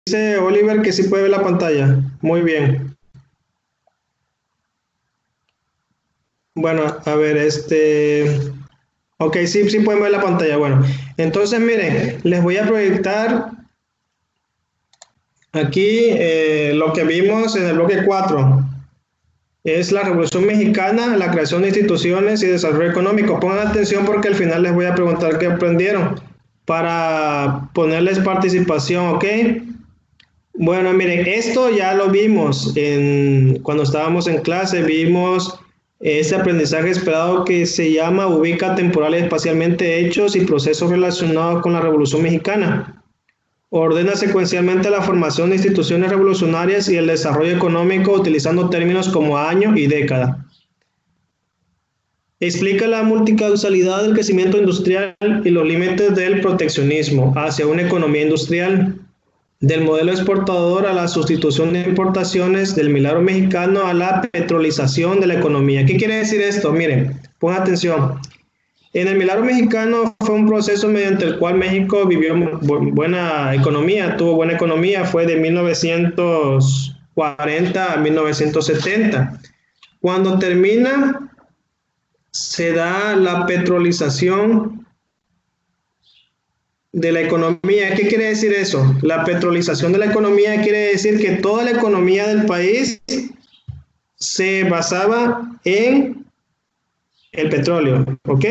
dice Oliver que sí puede ver la pantalla. Muy bien. Bueno, a ver, ok, sí, sí pueden ver la pantalla. Bueno, entonces miren, les voy a proyectar aquí lo que vimos en el bloque 4. Es la Revolución Mexicana, la creación de instituciones y desarrollo económico. Pongan atención porque al final les voy a preguntar qué aprendieron para ponerles participación, ¿ok? Bueno, miren, esto ya lo vimos cuando estábamos en clase, vimos ese aprendizaje esperado que se llama ubica temporal y espacialmente hechos y procesos relacionados con la Revolución Mexicana. Ordena secuencialmente la formación de instituciones revolucionarias y el desarrollo económico utilizando términos como año y década. Explica la multicausalidad del crecimiento industrial y los límites del proteccionismo hacia una economía industrial. Del modelo exportador a la sustitución de importaciones, del milagro mexicano a la petrolización de la economía. ¿Qué quiere decir esto? Miren, pongan atención. En el milagro mexicano fue un proceso mediante el cual México vivió buena economía, tuvo buena economía, fue de 1940 a 1970. Cuando termina, se da la petrolización de la economía. ¿Qué quiere decir eso? La petrolización de la economía quiere decir que toda la economía del país se basaba en el petróleo, ¿ok?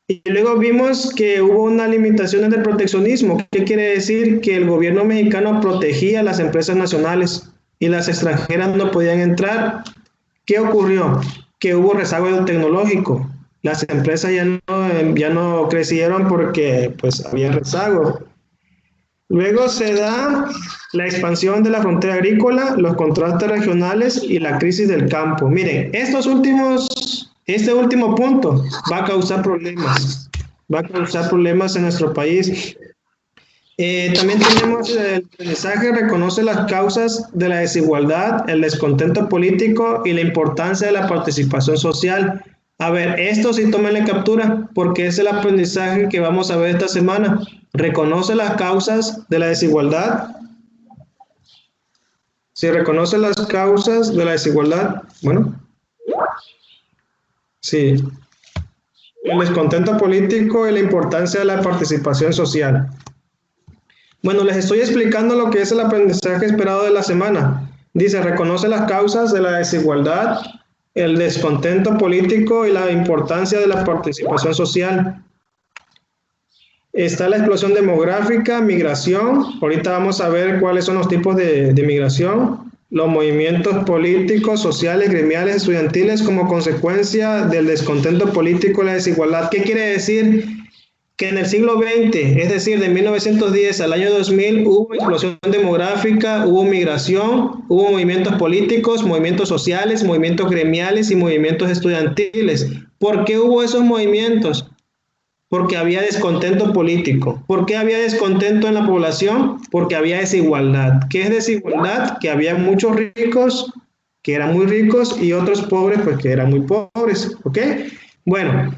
Y luego vimos que hubo una limitación del proteccionismo. ¿Qué quiere decir? Que el gobierno mexicano protegía a las empresas nacionales y las extranjeras no podían entrar. ¿Qué ocurrió? Que hubo rezago tecnológico. Las empresas ya no crecieron porque pues había rezago. Luego se da la expansión de la frontera agrícola, los contrastes regionales y la crisis del campo. Miren, este último punto va a causar problemas. Va a causar problemas en nuestro país. También tenemos el mensaje, reconoce las causas de la desigualdad, el descontento político y la importancia de la participación social. A ver, esto sí tómenle captura, porque es el aprendizaje que vamos a ver esta semana. Reconoce las causas de la desigualdad. Si reconoce las causas de la desigualdad, bueno, sí. El descontento político y la importancia de la participación social. Bueno, les estoy explicando lo que es el aprendizaje esperado de la semana. Dice, reconoce las causas de la desigualdad, el descontento político y la importancia de la participación social. Está la explosión demográfica, migración. Ahorita vamos a ver cuáles son los tipos de migración. Los movimientos políticos, sociales, gremiales, estudiantiles como consecuencia del descontento político y la desigualdad. ¿Qué quiere decir? Que en el siglo XX, es decir, de 1910 al año 2000, hubo explosión demográfica, hubo migración, hubo movimientos políticos, movimientos sociales, movimientos gremiales y movimientos estudiantiles. ¿Por qué hubo esos movimientos? Porque había descontento político. ¿Por qué había descontento en la población? Porque había desigualdad. ¿Qué es desigualdad? Que había muchos ricos que eran muy ricos y otros pobres pues que eran muy pobres. ¿Ok? Bueno.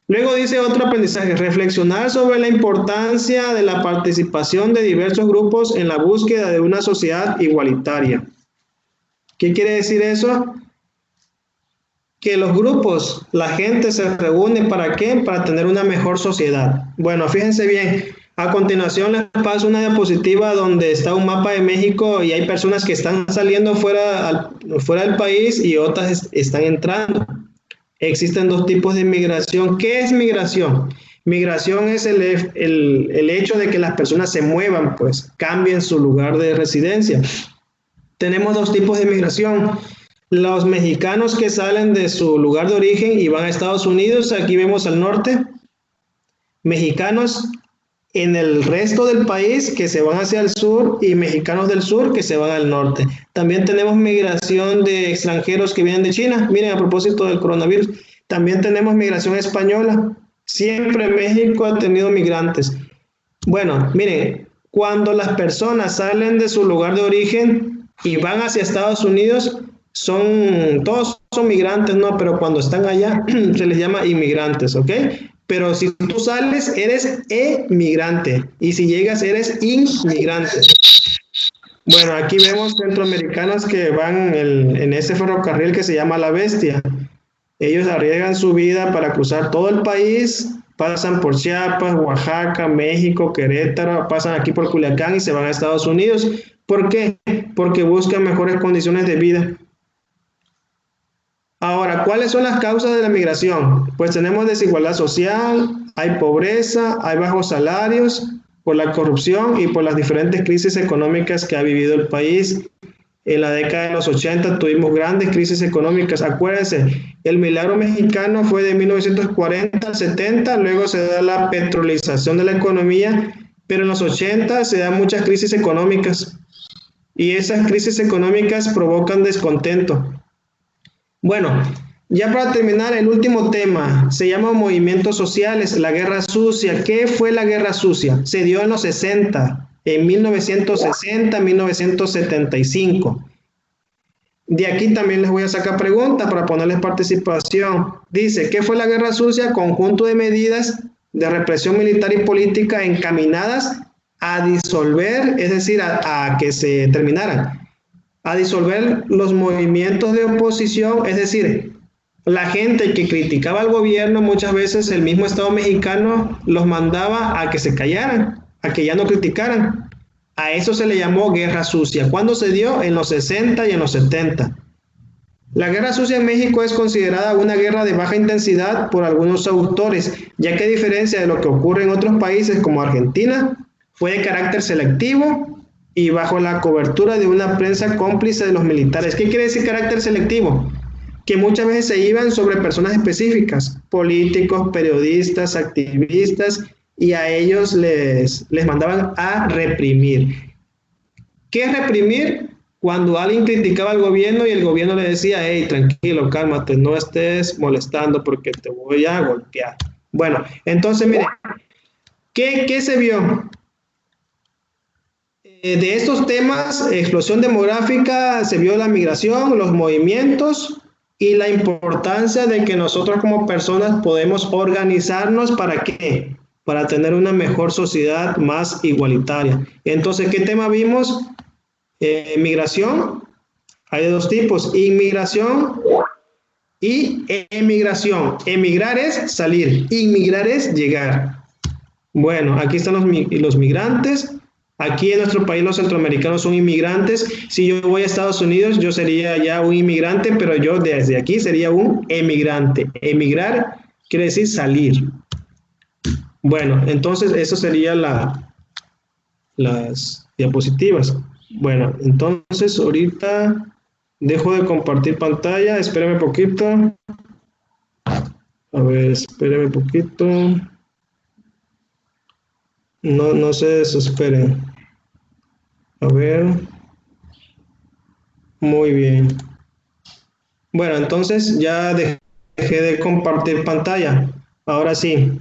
Luego dice otro aprendizaje, reflexionar sobre la importancia de la participación de diversos grupos en la búsqueda de una sociedad igualitaria. ¿Qué quiere decir eso? Que los grupos, la gente se reúne ¿para qué? Para tener una mejor sociedad. Bueno, fíjense bien, a continuación les paso una diapositiva donde está un mapa de México y hay personas que están saliendo fuera del país y otras están entrando. Existen dos tipos de migración. ¿Qué es migración? Migración es el hecho de que las personas se muevan, pues cambien su lugar de residencia. Tenemos dos tipos de migración. Los mexicanos que salen de su lugar de origen y van a Estados Unidos, aquí vemos al norte. Mexicanos en el resto del país que se van hacia el sur y mexicanos del sur que se van al norte. También tenemos migración de extranjeros que vienen de China. Miren, a propósito del coronavirus, también tenemos migración española. Siempre México ha tenido migrantes. Bueno, miren, cuando las personas salen de su lugar de origen y van hacia Estados Unidos, todos son migrantes, ¿no? Pero cuando están allá se les llama inmigrantes, ¿ok? pero si tú sales, eres emigrante, y si llegas, eres inmigrante. Bueno, aquí vemos centroamericanos que van en ese ferrocarril que se llama La Bestia. Ellos arriesgan su vida para cruzar todo el país, pasan por Chiapas, Oaxaca, México, Querétaro, pasan aquí por Culiacán y se van a Estados Unidos. ¿Por qué? Porque buscan mejores condiciones de vida. Ahora, ¿cuáles son las causas de la migración? Pues tenemos desigualdad social, hay pobreza, hay bajos salarios, por la corrupción y por las diferentes crisis económicas que ha vivido el país. En la década de los 80 tuvimos grandes crisis económicas. Acuérdense, el milagro mexicano fue de 1940 al 70, luego se da la petrolización de la economía, pero en los 80 se dan muchas crisis económicas y esas crisis económicas provocan descontento. Bueno, ya para terminar, el último tema se llama movimientos sociales, la guerra sucia. ¿Qué fue la guerra sucia? Se dio en los 60, en 1960, 1975. De aquí también les voy a sacar preguntas para ponerles participación. Dice, ¿qué fue la guerra sucia? Conjunto de medidas de represión militar y política encaminadas a disolver, es decir, a que se terminaran, a disolver los movimientos de oposición, es decir, la gente que criticaba al gobierno, muchas veces el mismo Estado mexicano los mandaba a que se callaran, a que ya no criticaran. A eso se le llamó guerra sucia. ¿Cuándo se dio? En los 60 y en los 70. La guerra sucia en México es considerada una guerra de baja intensidad por algunos autores, ya que a diferencia de lo que ocurre en otros países como Argentina, fue de carácter selectivo y bajo la cobertura de una prensa cómplice de los militares. ¿Qué quiere decir carácter selectivo? Que muchas veces se iban sobre personas específicas, políticos, periodistas, activistas, y a ellos les mandaban a reprimir. ¿Qué es reprimir? Cuando alguien criticaba al gobierno y el gobierno le decía, hey, tranquilo, cálmate, no estés molestando porque te voy a golpear. Bueno, entonces, miren, ¿qué se vio? De estos temas, explosión demográfica, se vio la migración, los movimientos y la importancia de que nosotros como personas podemos organizarnos ¿para qué? Para tener una mejor sociedad más igualitaria. Entonces, ¿qué tema vimos? Migración, hay de dos tipos, inmigración y emigración. Emigrar es salir, inmigrar es llegar. Bueno, aquí están los migrantes. Aquí en nuestro país los centroamericanos son inmigrantes. Si yo voy a Estados Unidos, yo sería ya un inmigrante, pero yo desde aquí sería un emigrante. Emigrar quiere decir salir. Bueno, entonces eso sería las diapositivas. Bueno, entonces ahorita dejo de compartir pantalla. Espérame poquito. A ver, espérame poquito. No se desesperen. A ver. Muy bien. Bueno, entonces ya dejé de compartir pantalla. Ahora sí.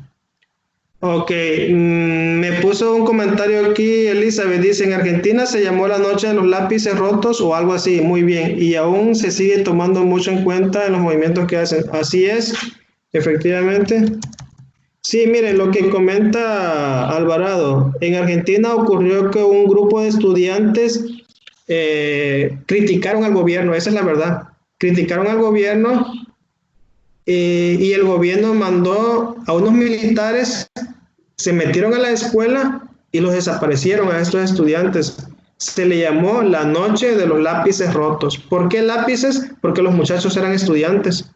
Ok, me puso un comentario aquí, Elizabeth, dice, en Argentina se llamó la noche de los lápices rotos o algo así, muy bien, y aún se sigue tomando mucho en cuenta en los movimientos que hacen. Así es, efectivamente. Sí, miren, lo que comenta Alvarado, en Argentina ocurrió que un grupo de estudiantes criticaron al gobierno, esa es la verdad, criticaron al gobierno y el gobierno mandó a unos militares, se metieron a la escuela y los desaparecieron a estos estudiantes. Se le llamó la noche de los lápices rotos. ¿Por qué lápices? Porque los muchachos eran estudiantes.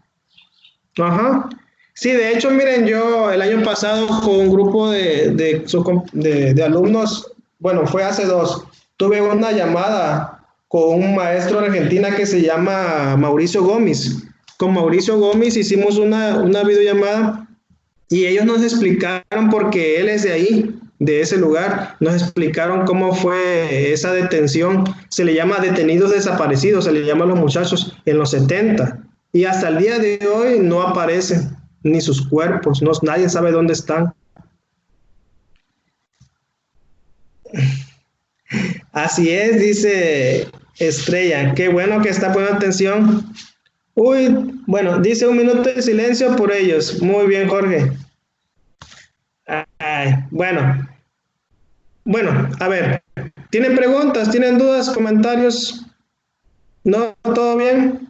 Ajá. Sí, de hecho, miren, yo el año pasado con un grupo de alumnos, bueno, fue hace 2, tuve una llamada con un maestro de Argentina que se llama Mauricio Gómez. Con Mauricio Gómez hicimos una videollamada y ellos nos explicaron, porque él es de ahí, de ese lugar, nos explicaron cómo fue esa detención. Se le llama detenidos desaparecidos, se le llama a los muchachos en los 70 y hasta el día de hoy no aparecen ni sus cuerpos, nadie sabe dónde están. Así es, dice Estrella, qué bueno que está poniendo atención. Uy, bueno, dice 1 minuto de silencio por ellos. Muy bien, Jorge. Ay, bueno. Bueno, a ver, ¿tienen preguntas? ¿Tienen dudas? ¿Comentarios? ¿No? ¿Todo bien?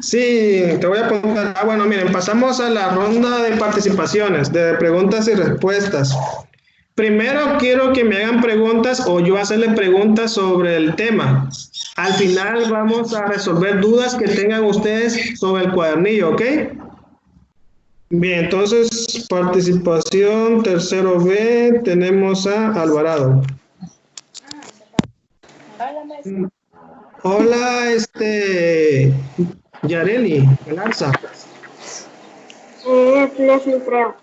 Sí, te voy a apuntar. Ah, bueno, miren, pasamos a la ronda de participaciones, de preguntas y respuestas. Primero quiero que me hagan preguntas o yo hacerle preguntas sobre el tema. Al final vamos a resolver dudas que tengan ustedes sobre el cuadernillo, ¿ok? Bien, entonces participación tercero B, tenemos a Alvarado. Hola, Yareli, Galarza. Leslie, creo.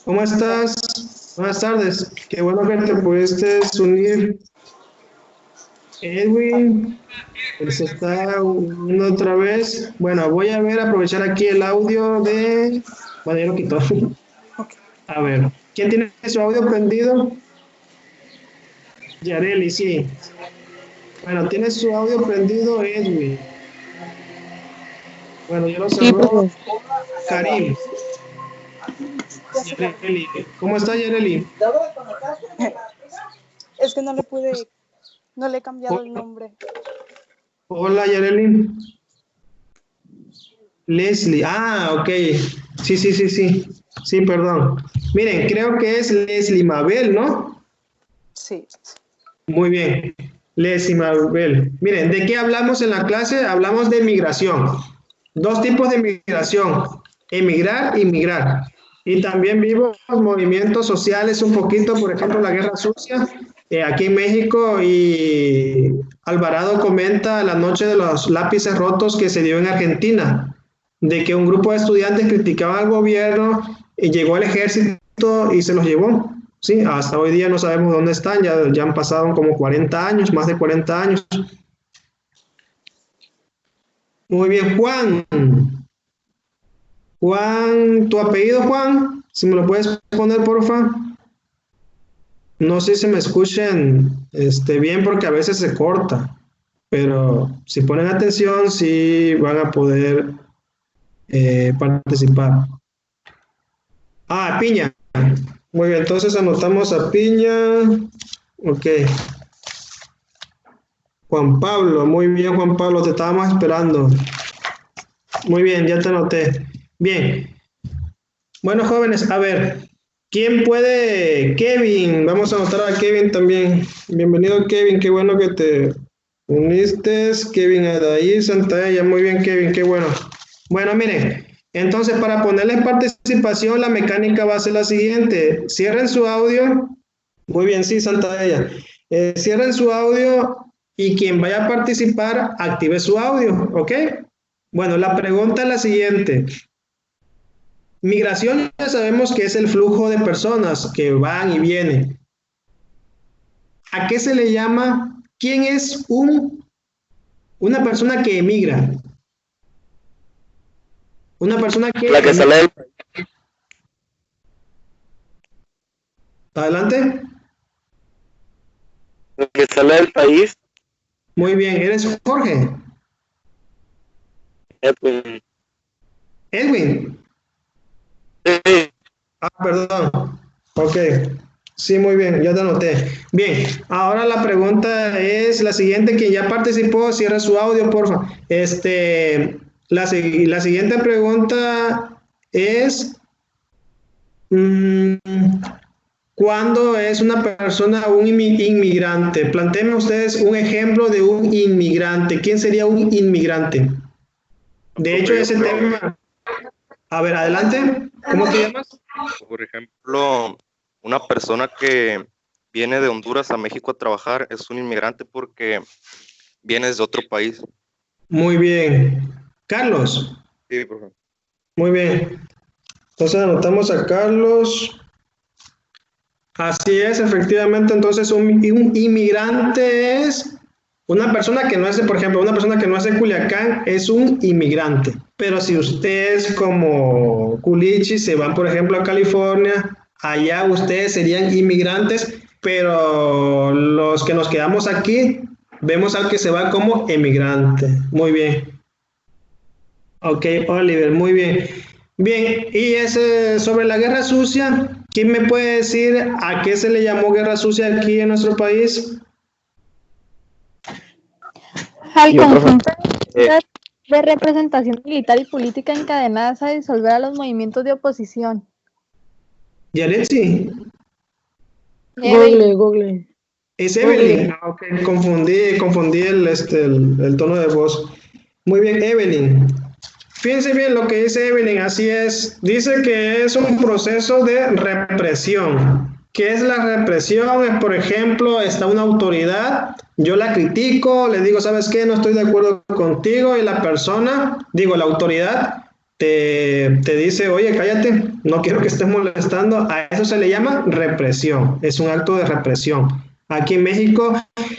¿Cómo estás? Buenas tardes. Qué bueno que te pudiste unir. Edwin, se está uniendo otra vez. Bueno, voy a ver, aprovechar aquí el audio de... Bueno, ya lo quitó. A ver, ¿quién tiene su audio prendido? Yareli, sí. Bueno, tiene su audio prendido Edwin. Bueno, ya lo cerró Karim. Yareli. ¿Cómo está Yareli? Es que no le he cambiado el nombre. Hola Yareli. Leslie, ok. Sí, sí, sí, sí. Sí, perdón. Miren, creo que es Leslie Mabel, ¿no? Sí. Muy bien. Leslie Mabel. Miren, ¿de qué hablamos en la clase? Hablamos de migración. Dos tipos de migración, emigrar y migrar. Y también vimos movimientos sociales un poquito, por ejemplo, la Guerra Sucia, aquí en México, y Alvarado comenta la noche de los lápices rotos que se dio en Argentina, de que un grupo de estudiantes criticaban al gobierno y llegó el ejército y se los llevó. Sí, hasta hoy día no sabemos dónde están, ya han pasado como 40 años, más de 40 años. Muy bien, Juan. Juan, ¿tu apellido, Juan? Si me lo puedes poner, porfa. No sé si me escuchen bien porque a veces se corta, pero si ponen atención, sí van a poder participar. Ah, Piña. Muy bien, entonces anotamos a Piña. Ok. Juan Pablo, muy bien, Juan Pablo, te estábamos esperando. Muy bien, ya te anoté. Bien. Bueno, jóvenes, a ver, ¿quién puede? Kevin, vamos a anotar a Kevin también. Bienvenido, Kevin, qué bueno que te uniste. Kevin Adaí, Santalla, muy bien, Kevin, qué bueno. Bueno, miren, entonces para ponerle participación, la mecánica va a ser la siguiente. Cierren su audio. Muy bien, sí, Santalla. Cierren su audio y quien vaya a participar, active su audio, ¿ok? Bueno, la pregunta es la siguiente. Migración ya sabemos que es el flujo de personas que van y vienen. ¿A qué se le llama? ¿Quién es una persona que emigra? Una persona que... La que sale del país. Adelante. La que sale del país. Muy bien, ¿eres Jorge? Edwin. Edwin. Sí. Ah, perdón. Ok. Sí, muy bien, ya te anoté. Bien, ahora la pregunta es la siguiente, quien ya participó, cierra su audio, porfa. La siguiente pregunta es, ¿cuándo es una persona un inmigrante? Plantéenme ustedes un ejemplo de un inmigrante. ¿Quién sería un inmigrante? De hecho, ese tema... A ver, adelante. ¿Cómo te llamas? Por ejemplo, una persona que viene de Honduras a México a trabajar es un inmigrante porque viene desde otro país. Muy bien. Carlos. Sí, por ejemplo. Muy bien. Entonces anotamos a Carlos. Así es, efectivamente. Entonces un inmigrante es una persona que no es, por ejemplo, una persona que no es de Culiacán es un inmigrante. Pero si ustedes como Culichi se van, por ejemplo, a California, allá ustedes serían inmigrantes, pero los que nos quedamos aquí, vemos al que se va como emigrante. Muy bien. Ok, Oliver, muy bien. Bien, y sobre la guerra sucia, ¿Quién me puede decir a qué se le llamó guerra sucia aquí en nuestro país? Al Yo, profe. conjunto de representación militar y política encadenadas a disolver a los movimientos de oposición. Yaretsi, Google. es Evelyn. Ah, ok, confundí el tono de voz. Muy bien, Evelyn. Fíjense bien lo que dice Evelyn, así es. Dice que es un proceso de represión. ¿Qué es la represión? Es, por ejemplo, está una autoridad, yo la critico, le digo, ¿sabes qué? No estoy de acuerdo contigo, y la persona, digo, la autoridad, te dice, oye, cállate, no quiero que estés molestando. A eso se le llama represión, es un acto de represión. Aquí en México,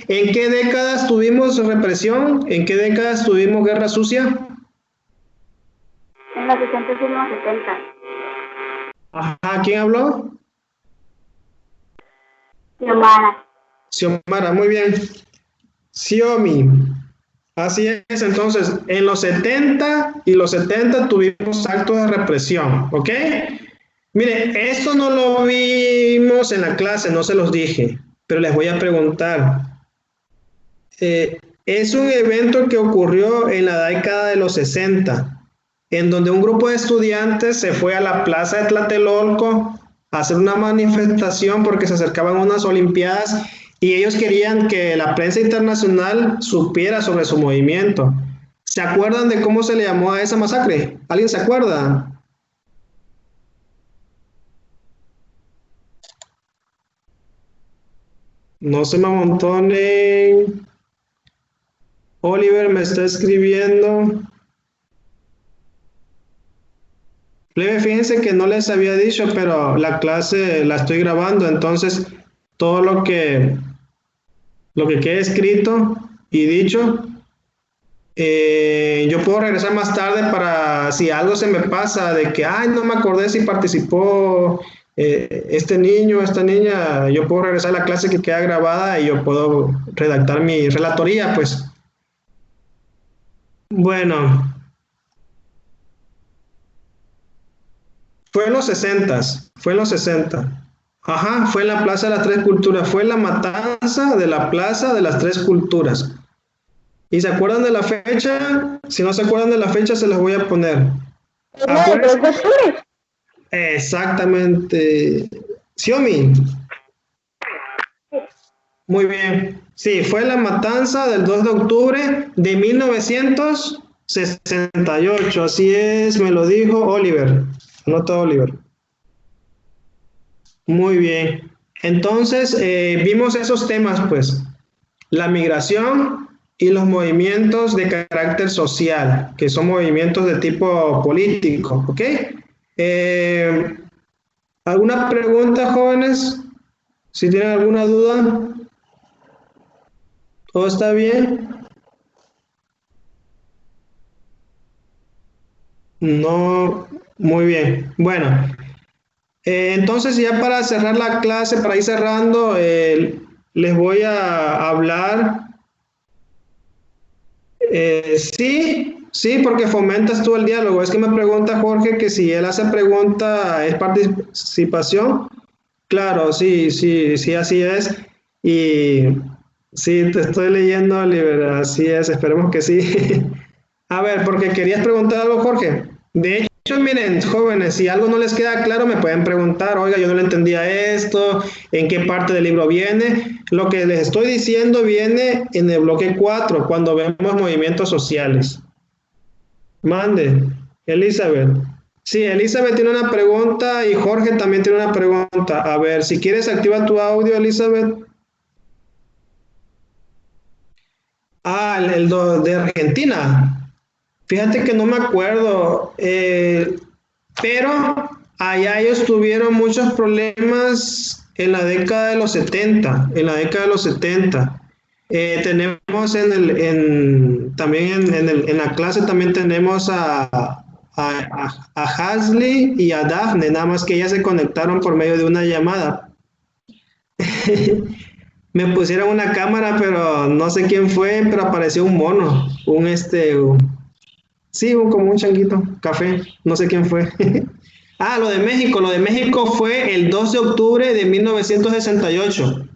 ¿en qué décadas tuvimos represión? ¿En qué décadas tuvimos guerra sucia? En los 60 y en los 70. Ajá, ¿quién habló? Xiomara. Xiomara, muy bien. Xiomi. Así es, entonces, en los 70 y los 70 tuvimos actos de represión, ¿ok? Mire, esto no lo vimos en la clase, no se los dije, pero les voy a preguntar. Es un evento que ocurrió en la década de los 60, en donde un grupo de estudiantes se fue a la plaza de Tlatelolco a hacer una manifestación porque se acercaban unas olimpiadas y ellos querían que la prensa internacional supiera sobre su movimiento. ¿Se acuerdan de cómo se le llamó a esa masacre? ¿Alguien se acuerda? No se me amontonen. Oliver me está escribiendo. Plebe, fíjense que no les había dicho, pero la clase la estoy grabando, entonces todo lo que quede escrito y dicho, yo puedo regresar más tarde para si algo se me pasa de que, ay, no me acordé si participó este niño, esta niña, yo puedo regresar a la clase que queda grabada y yo puedo redactar mi relatoría, pues. Bueno. Fue en los 60, fue en los 60. Ajá, fue en la Plaza de las Tres Culturas, fue la matanza de la Plaza de las Tres Culturas. ¿Y se acuerdan de la fecha? Si no se acuerdan de la fecha, se las voy a poner. Exactamente. Xiomi. Muy bien. Sí, fue la matanza del 2 de octubre de 1968. Así es, me lo dijo Oliver. Anota, Oliver. Muy bien. Entonces, vimos esos temas, pues. La migración y los movimientos de carácter social, que son movimientos de tipo político, ¿ok? ¿Alguna pregunta, jóvenes? Si tienen alguna duda. ¿Todo está bien? No, muy bien. Bueno, entonces ya para cerrar la clase, para ir cerrando, les voy a hablar. Sí, porque fomentas tú el diálogo. Es que me pregunta Jorge que si él hace pregunta, ¿es participación? Claro, sí, así es. Y sí, te estoy leyendo, Oliver, así es, esperemos que sí. A ver, porque querías preguntar algo, Jorge. De hecho, miren, jóvenes, si algo no les queda claro, me pueden preguntar, oiga, yo no le entendía esto, en qué parte del libro viene. Lo que les estoy diciendo viene en el bloque 4, cuando vemos movimientos sociales. Mande, Elizabeth. Sí, Elizabeth tiene una pregunta y Jorge también tiene una pregunta. A ver, si quieres, activa tu audio, Elizabeth. Ah, el de Argentina. Fíjate que no me acuerdo, pero allá ellos tuvieron muchos problemas en la década de los 70, tenemos también en la clase también tenemos a Hasley y a Daphne, nada más que ellas se conectaron por medio de una llamada. Me pusieron una cámara, pero no sé quién fue, pero apareció un mono, sí, como un changuito, café, no sé quién fue. Lo de México fue el 2 de octubre de 1968.